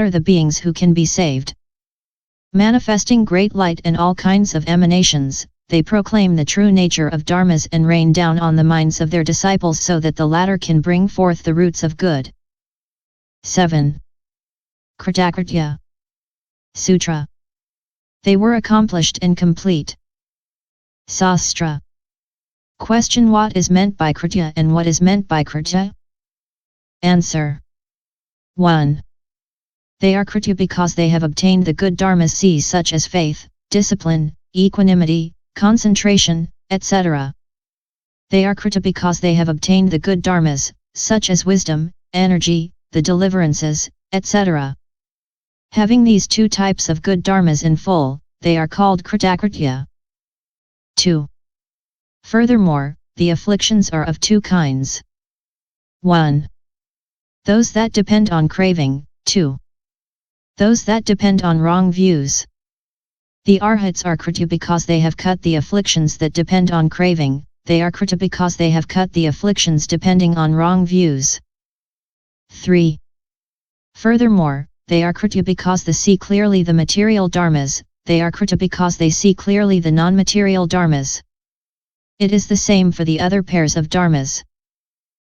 are the beings who can be saved. Manifesting great light and all kinds of emanations, they proclaim the true nature of dharmas and rain down on the minds of their disciples so that the latter can bring forth the roots of good. 7. Kritakartya Sutra. They were accomplished and complete. Sastra. Question: what is meant by kritya and what is meant by kritya? Answer. 1. They are kritya because they have obtained the good dharmas such as faith, discipline, equanimity, concentration, etc. They are kritya because they have obtained the good dharmas, such as wisdom, energy, the deliverances, etc. Having these two types of good dharmas in full, they are called kritakartya. 2. Furthermore, the afflictions are of two kinds. 1. Those that depend on craving. 2. Those that depend on wrong views. The arhats are kritya because they have cut the afflictions that depend on craving, they are kritya because they have cut the afflictions depending on wrong views. 3. Furthermore, they are kritya because they see clearly the material dharmas, they are kritya because they see clearly the non-material dharmas. It is the same for the other pairs of dharmas.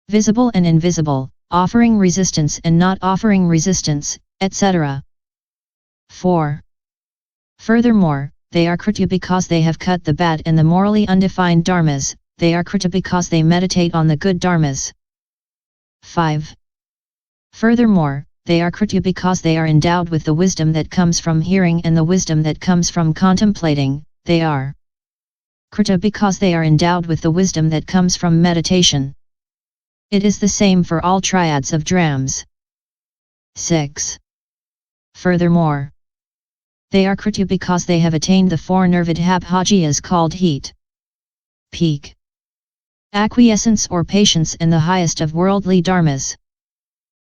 Visible and invisible, offering resistance and not offering resistance, etc. 4. Furthermore, they are kritya because they have cut the bad and the morally undefined dharmas, they are kritya because they meditate on the good dharmas. 5. Furthermore, they are kritya because they are endowed with the wisdom that comes from hearing and the wisdom that comes from contemplating, they are kritya because they are endowed with the wisdom that comes from meditation. It is the same for all triads of drams. 6. Furthermore, they are kritya because they have attained the four nirvidhabhagyas called heat, peak, acquiescence or patience and the highest of worldly dharmas.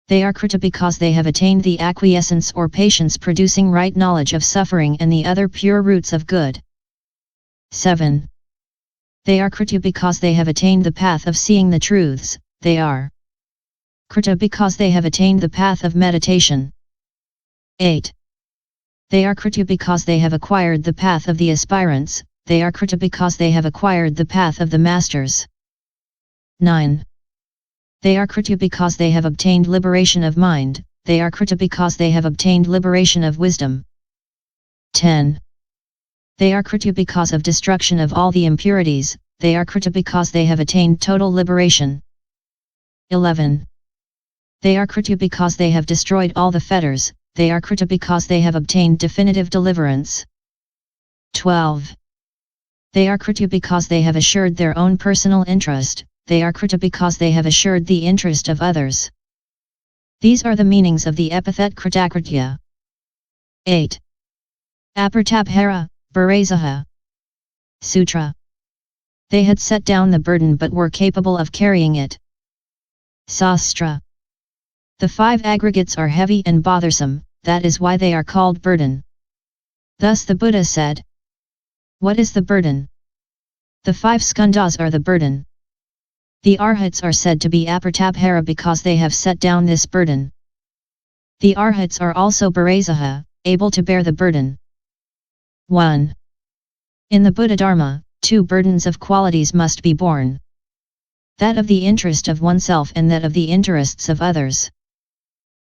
They are kritya because they have attained the acquiescence or patience producing right knowledge of suffering and the other pure roots of good. 7. They are kritya because they have attained the path of seeing the truths, they are kritya because they have attained the path of meditation. 8. They are kritya because they have acquired the path of the aspirants, they are kritya because they have acquired the path of the masters. 9. They are kritya because they have obtained liberation of mind, they are kritya because they have obtained liberation of wisdom. 10. They are kritya because of destruction of all the impurities, they are kritya because they have attained total liberation. 11. They are kritya because they have destroyed all the fetters, they are kritya because they have obtained definitive deliverance. 12. They are kritya because they have assured their own personal interest, they are kritya because they have assured the interest of others. These are the meanings of the epithet kritakartya. 8. Anupraptasvakartha, bharasaha. Sutra. They had set down the burden but were capable of carrying it. Sastra. The 5 aggregates are heavy and bothersome, that is why they are called burden. Thus the Buddha said, what is the burden? The 5 skandhas are the burden. The arhats are said to be anupraptasvakartha because they have set down this burden. The arhats are also bharasaha, able to bear the burden. 1. In the buddhadharma, 2 burdens of qualities must be borne. That of the interest of oneself and that of the interests of others.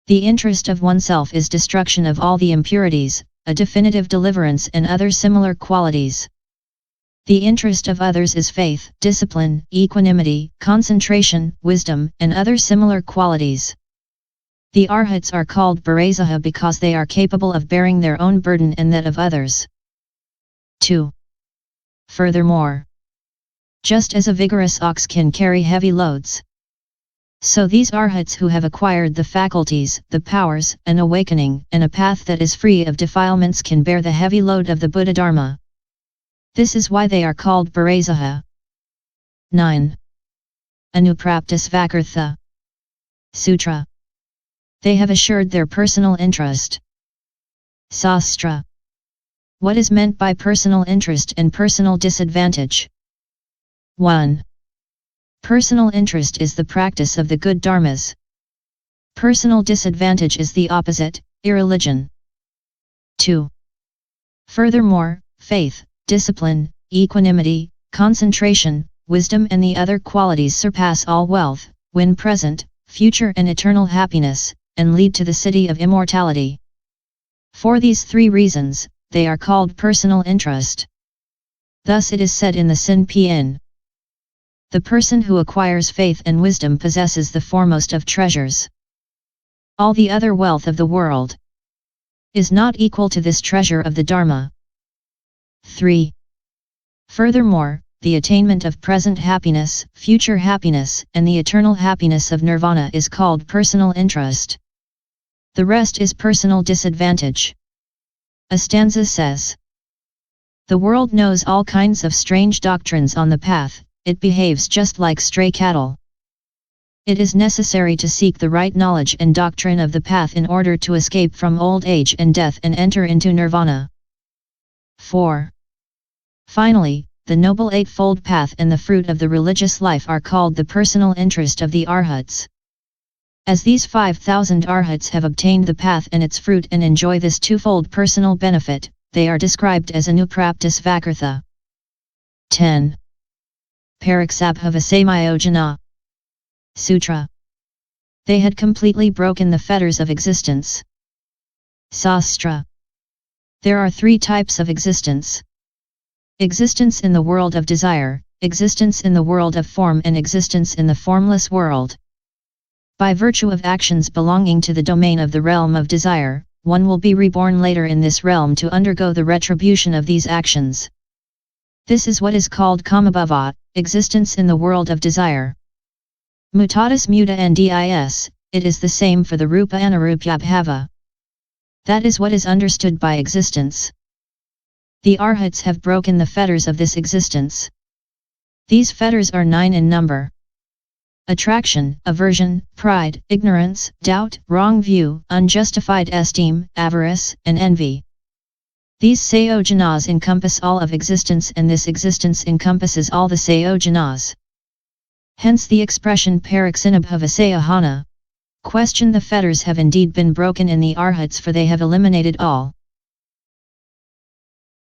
The interest of oneself is destruction of all the impurities, a definitive deliverance and other similar qualities. The interest of others is faith, discipline, equanimity, concentration, wisdom, and other similar qualities. The arhats are called bharasaha because they are capable of bearing their own burden and that of others. 2. Furthermore, just as a vigorous ox can carry heavy loads, so these arhats who have acquired the faculties, the powers, an awakening, and a path that is free of defilements can bear the heavy load of the buddhadharma. This is why they are called bharasaha. 9. Anupraptasvakartha. Sutra. They have assured their personal interest. Sastra. What is meant by personal interest and personal disadvantage? 1. Personal interest is the practice of the good dharmas. Personal disadvantage is the opposite, irreligion. 2. Furthermore, faith, discipline, equanimity, concentration, wisdom and the other qualities surpass all wealth, win present, future and eternal happiness, and lead to the city of immortality. For these three reasons, they are called personal interest. Thus it is said in the Sin Pien, the person who acquires faith and wisdom possesses the foremost of treasures. All the other wealth of the world is not equal to this treasure of the Dharma. 3. Furthermore, the attainment of present happiness, future happiness, and the eternal happiness of nirvana is called personal interest. The rest is personal disadvantage. A stanza says, the world knows all kinds of strange doctrines on the path, it behaves just like stray cattle. It is necessary to seek the right knowledge and doctrine of the path in order to escape from old age and death and enter into nirvana. 4. Finally, the Noble Eightfold Path and the fruit of the religious life are called the personal interest of the arhats. As these 5,000 arhats have obtained the path and its fruit and enjoy this twofold personal benefit, they are described as Anupraptasvakartha. 10. BHIKSU Sutra. They had completely broken the fetters of existence. Sastra. There are three types of existence. Existence in the world of desire, existence in the world of form and existence in the formless world. By virtue of actions belonging to the domain of the realm of desire, one will be reborn later in this realm to undergo the retribution of these actions. This is what is called kamabhava, existence in the world of desire. Mutatis mutandis, it is the same for the rupa anarupyabhava. That is what is understood by existence. The arhats have broken the fetters of this existence. These fetters are 9 in number. Attraction, aversion, pride, ignorance, doubt, wrong view, unjustified esteem, avarice, and envy. These sayojanas encompass all of existence and this existence encompasses all the sayojanas. Hence the expression pariksinabhavasayahana. Question: the fetters have indeed been broken in the arhats, for they have eliminated all